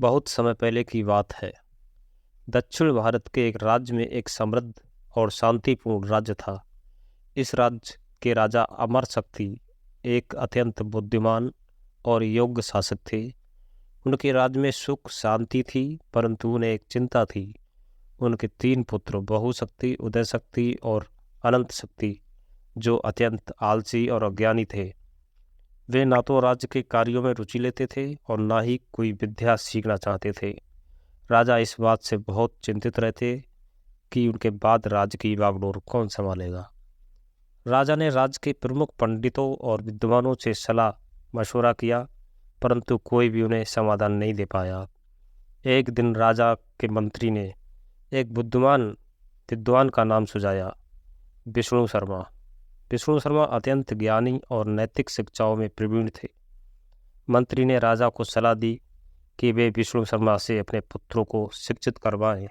बहुत समय पहले की बात है। दक्षिण भारत के एक राज्य में एक समृद्ध और शांतिपूर्ण राज्य था। इस राज्य के राजा अमर शक्ति एक अत्यंत बुद्धिमान और योग्य शासक थे। उनके राज्य में सुख शांति थी, परंतु उन्हें एक चिंता थी। उनके 3 पुत्र बहुशक्ति, उदय शक्ति और अनंत शक्ति, जो अत्यंत आलसी और अज्ञानी थे। वे ना तो राज्य के कार्यों में रुचि लेते थे और ना ही कोई विद्या सीखना चाहते थे। राजा इस बात से बहुत चिंतित रहते कि उनके बाद राज्य की बागडोर कौन संभालेगा। राजा ने राज्य के प्रमुख पंडितों और विद्वानों से सलाह मशवरा किया, परंतु कोई भी उन्हें समाधान नहीं दे पाया। एक दिन राजा के मंत्री ने एक बुद्धिमान विद्वान का नाम सुझाया, विष्णु शर्मा। विष्णु शर्मा अत्यंत ज्ञानी और नैतिक शिक्षाओं में प्रवीण थे। मंत्री ने राजा को सलाह दी कि वे विष्णु शर्मा से अपने पुत्रों को शिक्षित करवाएं।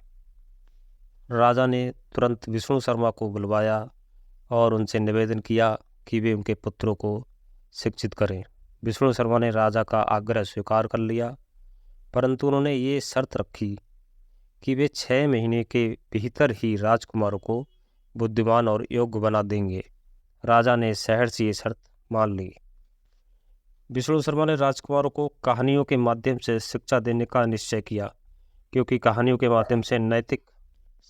राजा ने तुरंत विष्णु शर्मा को बुलवाया और उनसे निवेदन किया कि वे उनके पुत्रों को शिक्षित करें। विष्णु शर्मा ने राजा का आग्रह स्वीकार कर लिया, परंतु उन्होंने ये शर्त रखी कि वे 6 महीने के भीतर ही राजकुमारों को बुद्धिमान और योग्य बना देंगे। राजा ने शहर से ये शर्त मान ली। विष्णु शर्मा ने राजकुमारों को कहानियों के माध्यम से शिक्षा देने का निश्चय किया, क्योंकि कहानियों के माध्यम से नैतिक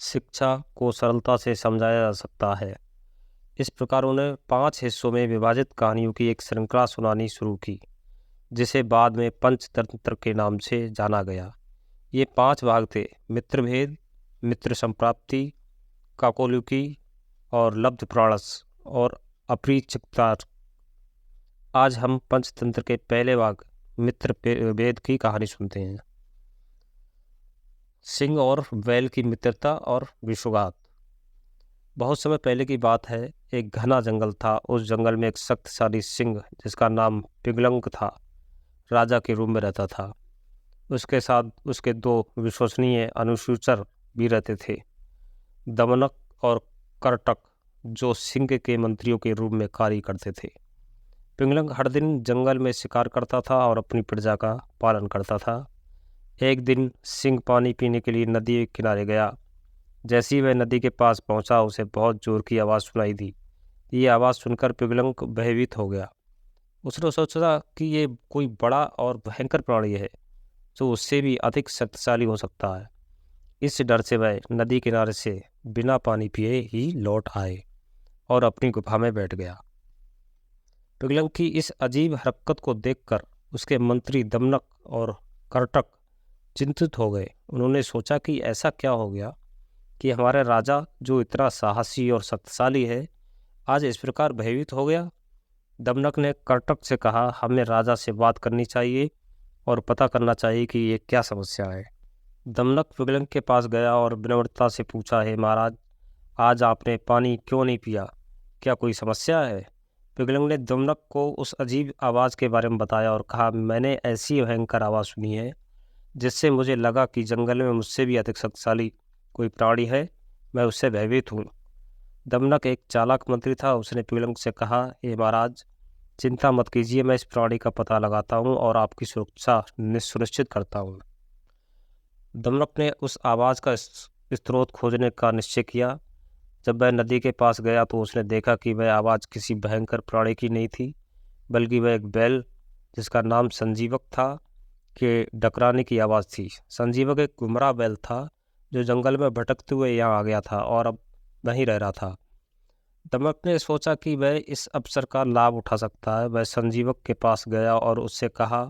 शिक्षा को सरलता से समझाया जा सकता है। इस प्रकार उन्हें 5 हिस्सों में विभाजित कहानियों की एक श्रृंखला सुनानी शुरू की, जिसे बाद में पंचतंत्र के नाम से जाना गया। ये 5 भाग थे: मित्रभेद, मित्र संप्राप्ति, काकोलुकी और लब्धप्राणस और अपरिचिक्तार। आज हम पंचतंत्र के पहले भाग मित्रभेद की कहानी सुनते हैं। सिंह और बैल की मित्रता और विश्वघात। बहुत समय पहले की बात है। एक घना जंगल था। उस जंगल में एक शक्तिशाली सिंह, जिसका नाम पिंगलंक था, राजा के रूप में रहता था। उसके साथ उसके 2 विश्वसनीय अनुसूचर भी रहते थे, दमनक और करटक, जो सिंह के मंत्रियों के रूप में कार्य करते थे। पिंगलंक हर दिन जंगल में शिकार करता था और अपनी प्रजा का पालन करता था। एक दिन सिंह पानी पीने के लिए नदी के किनारे गया। जैसे ही वह नदी के पास पहुंचा, उसे बहुत जोर की आवाज़ सुनाई दी। ये आवाज़ सुनकर पिंगलंक भयभीत हो गया। उसने सोचा कि ये कोई बड़ा और भयंकर प्राणी है, जो उससे भी अधिक शक्तिशाली हो सकता है। इस डर से वह नदी किनारे से बिना पानी पिए ही लौट आए और अपनी गुफा में बैठ गया। पिंगलंक की इस अजीब हरकत को देखकर उसके मंत्री दमनक और करटक चिंतित हो गए। उन्होंने सोचा कि ऐसा क्या हो गया कि हमारा राजा, जो इतना साहसी और शक्तिशाली है, आज इस प्रकार भयभीत हो गया। दमनक ने करटक से कहा, हमें राजा से बात करनी चाहिए और पता करना चाहिए कि ये क्या समस्या है। दमनक पिंगलंक के पास गया और विनम्रता से पूछा, हे महाराज, आज आपने पानी क्यों नहीं पिया? क्या कोई समस्या है? पिंगलंक ने दमनक को उस अजीब आवाज़ के बारे में बताया और कहा, मैंने ऐसी भयंकर आवाज़ सुनी है जिससे मुझे लगा कि जंगल में मुझसे भी अधिक शक्तिशाली कोई प्राणी है। मैं उससे भयभीत हूँ। दमनक एक चालाक मंत्री था। उसने पिंगलंक से कहा, हे महाराज, चिंता मत कीजिए, मैं इस प्राणी का पता लगाता हूँ और आपकी सुरक्षा सुनिश्चित करता हूँ। दमनक ने उस आवाज़ का स्रोत खोजने का निश्चय किया। जब वह नदी के पास गया तो उसने देखा कि वह आवाज़ किसी भयंकर प्राणी की नहीं थी, बल्कि वह एक बैल, जिसका नाम संजीवक था, के डकराने की आवाज़ थी। संजीवक एक गुमराह बैल था, जो जंगल में भटकते हुए यहाँ आ गया था और अब वहीं रह रहा था। दमनक ने सोचा कि वह इस अवसर का लाभ उठा सकता है। वह संजीवक के पास गया और उससे कहा,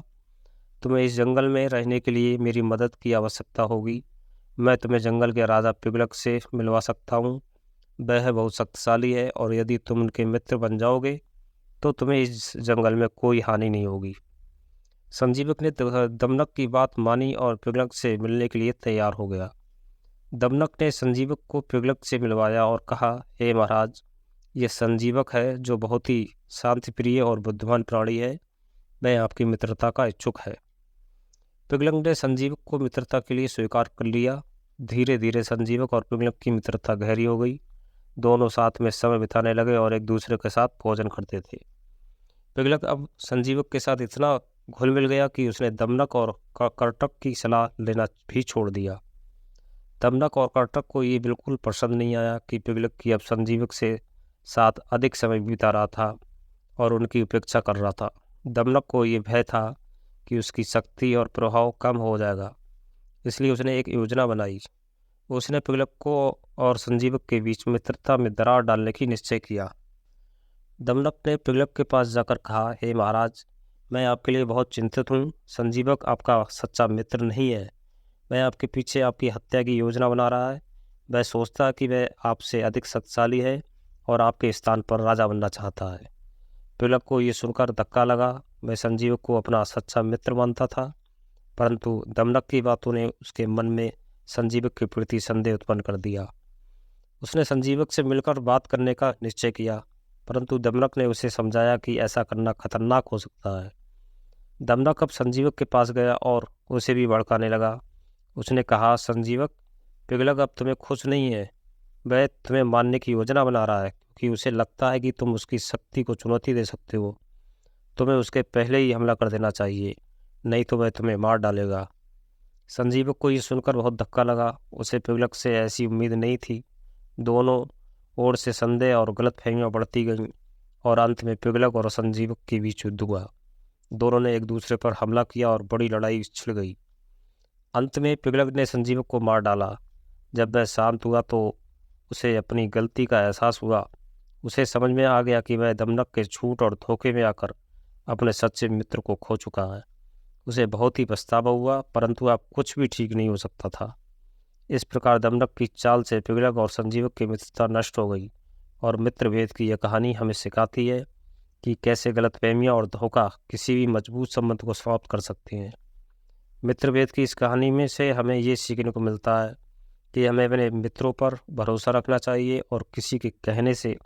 तुम्हें इस जंगल में रहने के लिए मेरी मदद की आवश्यकता होगी। मैं तुम्हें जंगल के राजा पिंगलक से मिलवा सकता हूँ। वह बहुत शक्तिशाली है और यदि तुम उनके मित्र बन जाओगे तो तुम्हें इस जंगल में कोई हानि नहीं होगी। संजीवक ने दमनक की बात मानी और पिंगलक से मिलने के लिए तैयार हो गया। दमनक ने संजीवक को पिंगलक से मिलवाया और कहा, हे महाराज, ये संजीवक है, जो बहुत ही शांतिप्रिय और बुद्धिमान प्राणी है। वह आपकी मित्रता का इच्छुक है। पिंगलक ने संजीवक को मित्रता के लिए स्वीकार कर लिया। धीरे धीरे संजीवक और पिंगलक की मित्रता गहरी हो गई। दोनों साथ में समय बिताने लगे और एक दूसरे के साथ भोजन करते थे। पिंगलक अब संजीवक के साथ इतना घुल मिल गया कि उसने दमनक और कर्टक की सलाह लेना भी छोड़ दिया। दमनक और कर्टक को ये बिल्कुल पसंद नहीं आया कि पिगलक की अब संजीवक से साथ अधिक समय बिता रहा था और उनकी उपेक्षा कर रहा था। दमनक को ये भय था कि उसकी शक्ति और प्रभाव कम हो जाएगा, इसलिए उसने एक योजना बनाई। उसने पिगलक को और संजीवक के बीच मित्रता में दरार डालने की निश्चय किया। दमनक ने पिगलक के पास जाकर कहा, हे महाराज, मैं आपके लिए बहुत चिंतित हूँ। संजीवक आपका सच्चा मित्र नहीं है। वह आपके पीछे आपकी हत्या की योजना बना रहा है। वह सोचता है कि वह आपसे अधिक शक्तिशाली है और आपके स्थान पर राजा बनना चाहता है। पिगलक को ये सुनकर धक्का लगा। वह संजीवक को अपना सच्चा मित्र मानता था, परंतु दमनक की बातों ने उसके मन में संजीवक के प्रति संदेह उत्पन्न कर दिया। उसने संजीवक से मिलकर बात करने का निश्चय किया, परंतु दमनक ने उसे समझाया कि ऐसा करना खतरनाक हो सकता है। दमनक अब संजीवक के पास गया और उसे भी भड़काने लगा। उसने कहा, संजीवक, पिगलक अब तुम्हें खुश नहीं है। वह तुम्हें मारने की योजना बना रहा है क्योंकि उसे लगता है कि तुम उसकी शक्ति को चुनौती दे सकते हो। तुम्हें उसके पहले ही हमला कर देना चाहिए, नहीं तो वह तुम्हें मार डालेगा। संजीवक को ये सुनकर बहुत धक्का लगा। उसे पिगलक से ऐसी उम्मीद नहीं थी। दोनों ओर से संदेह और गलतफहमियां बढ़ती गईं और अंत में पिगलक और संजीवक के बीच युद्ध हुआ। दोनों ने एक दूसरे पर हमला किया और बड़ी लड़ाई छिड़ गई। अंत में पिगलक ने संजीवक को मार डाला। जब वह शांत हुआ तो उसे अपनी गलती का एहसास हुआ। उसे समझ में आ गया कि वह दमनक के झूठ और धोखे में आकर अपने सच्चे मित्र को खो चुका है। उसे बहुत ही पछतावा हुआ, परंतु अब कुछ भी ठीक नहीं हो सकता था। इस प्रकार दमनक की चाल से पिगलक और संजीवक की मित्रता नष्ट हो गई और मित्रभेद की यह कहानी हमें सिखाती है कि कैसे गलतफहमियां और धोखा किसी भी मजबूत संबंध को समाप्त कर सकते हैं। मित्रभेद की इस कहानी में से हमें ये सीखने को मिलता है कि हमें अपने मित्रों पर भरोसा रखना चाहिए और किसी के कहने से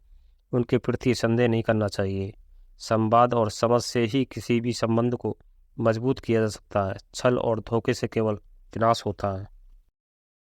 उनके प्रति संदेह नहीं करना चाहिए। संवाद और समझ से ही किसी भी संबंध को मजबूत किया जा सकता है। छल और धोखे से केवल विनाश होता है।